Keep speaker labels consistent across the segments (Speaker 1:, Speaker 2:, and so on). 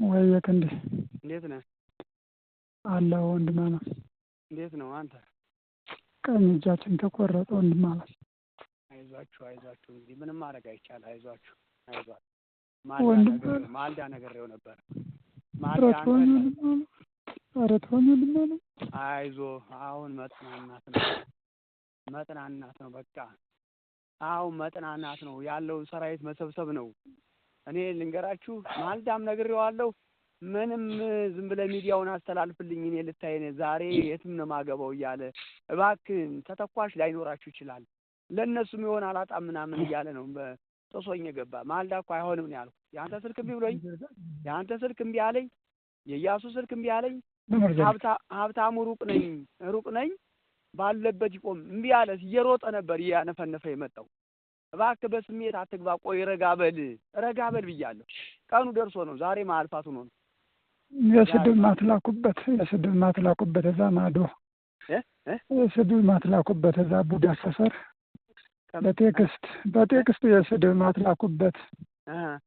Speaker 1: ወይየት
Speaker 2: እንዴት ነህ?
Speaker 1: አለሁ ወንድማማ።
Speaker 2: እንዴት ነው አንተ?
Speaker 1: ቀኝ እጃችን ተቆረጠ ወንድማማ።
Speaker 2: አይዟችሁ እንግዲህ ምንም ማድረግ አይቻል። አይዟችሁ። ማልዳ ነገሬው ነበር።
Speaker 1: ኧረ ተወኝ ወንድማማ።
Speaker 2: አይዞህ አሁን መጥናናት ነው በቃ። አሁን መጥናናት ነው ያለው ሰራዊት መሰብሰብ ነው። እኔ ልንገራችሁ ማልዳም ነግሬዋለሁ። ምንም ዝም ብለህ ሚዲያውን አስተላልፍልኝ እኔ ልታየኝ ዛሬ የትም ነው ማገባው እያለ እባክህ ተተኳሽ ላይኖራችሁ ይችላል ለነሱም ይሆን አላጣም ምናምን እያለ ነው በጥሶኝ ገባ። ማልዳ እኮ አይሆንም ነው ያልኩት። ያንተ ስልክ እምቢ ብሎኝ ያንተ ስልክ እምቢ አለኝ፣ የኢያሱ ስልክ እምቢ አለኝ። ሀብታሙ ሩቅ ነኝ ባለበት ይቆም እምቢ አለ። እየሮጠ ነበር እያነፈነፈ የመጣው። እባክህ በስሜት አትግባ፣ ቆይ ረጋ በል ብያለሁ። ቀኑ ደርሶ ነው ዛሬ ማልፋቱ ነው።
Speaker 1: የስድብ ማትላኩበት እዛ ማዶ የስድብ ማትላኩበት እዛ ቡዳ ሰፈር በቴክስት የስድብ ማትላኩበት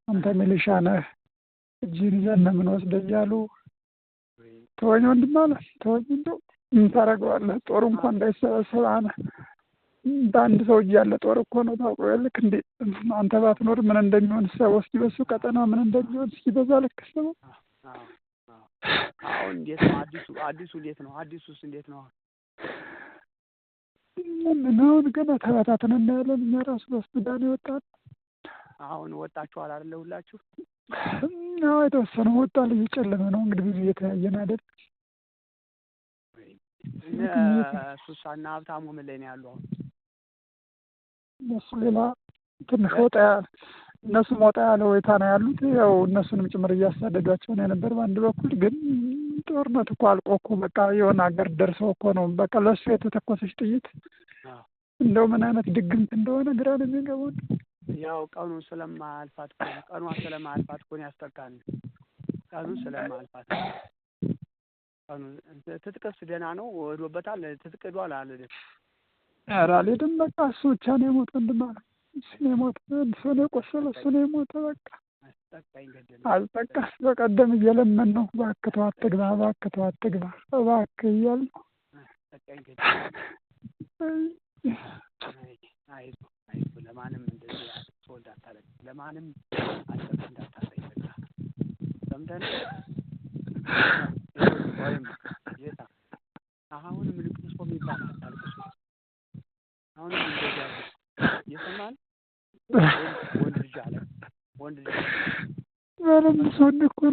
Speaker 1: አንተ ሚሊሻ ነህ እጅን ይዘን ነው የምንወስደው እያሉ ተወኝ ወንድም አለ። ተወኝ እንደው ምን ታደርገዋለህ? ጦር እንኳን እንዳይሰበሰብ አለ። በአንድ ሰው እጅ ያለ ጦር እኮ ነው ታውቀው ያለክ እንዴ አንተ ባትኖር ምን እንደሚሆን ሰው እስኪ በሱ ቀጠና ምን እንደሚሆን እስኪ በዛ ልክ ሰው
Speaker 2: አሁን እንዴት ነው አዲሱ እንዴት ነው? አዲሱስ እንዴት ነው?
Speaker 1: አሁን ገና ተበታተን እናያለን። እኛ ራሱ በሱዳን ይወጣል።
Speaker 2: አሁን ወጣችኋል አይደል? ሁላችሁ
Speaker 1: አዎ የተወሰነ ወጣል። እየጨለመ ነው እንግዲህ ብዙ እየተያየን አይደል?
Speaker 2: ሱሳና ሀብታሙ ምን ላይ ነው ያሉ? አሁን
Speaker 1: እነሱ ሌላ ትንሽ ወጣ እነሱ ሞጣ ያለ ወይታ ነው ያሉት። ያው እነሱንም ጭምር እያሳደዷቸው ነው የነበር። በአንድ በኩል ግን ጦርነት እኮ አልቆ እኮ በቃ የሆነ ሀገር ደርሰው እኮ ነው በቃ ለሱ የተተኮሰች ጥይት እንደው ምን አይነት ድግምት እንደሆነ ግራ ነው የሚገባው።
Speaker 2: ያው ቀኗ ስለማልፋት እኮ ነው ያስጠቃን። ቀኑ ስለማልፋት ትጥቅስ ደህና ነው ወዶበታል። ትጥቅዷል አለ
Speaker 1: ኧረ አልሄድም በቃ እሱ ብቻ ነው የሞተ ወንድም አለ። እሱ ነው የሞተ እሱ ነው የቆሰለ እሱ ነው የሞተ በቃ አልጠቃስ። በቀደም እየለመን ነው እባክህ ተው አትግባ እባክህ እያልን ነው።
Speaker 2: አይዞህ ለማንም እንደዚህ አትወልድ አታለቅ። ለማንም አትሰጥ እንዳታሳይ በቃ ሰምተን ወይም ጌታ አሁንም ልቅሶ የሚባል አታልቅሱ። አሁንም እንደዚያ ይሰማል። ወንድ ልጅ
Speaker 1: በለም ሰው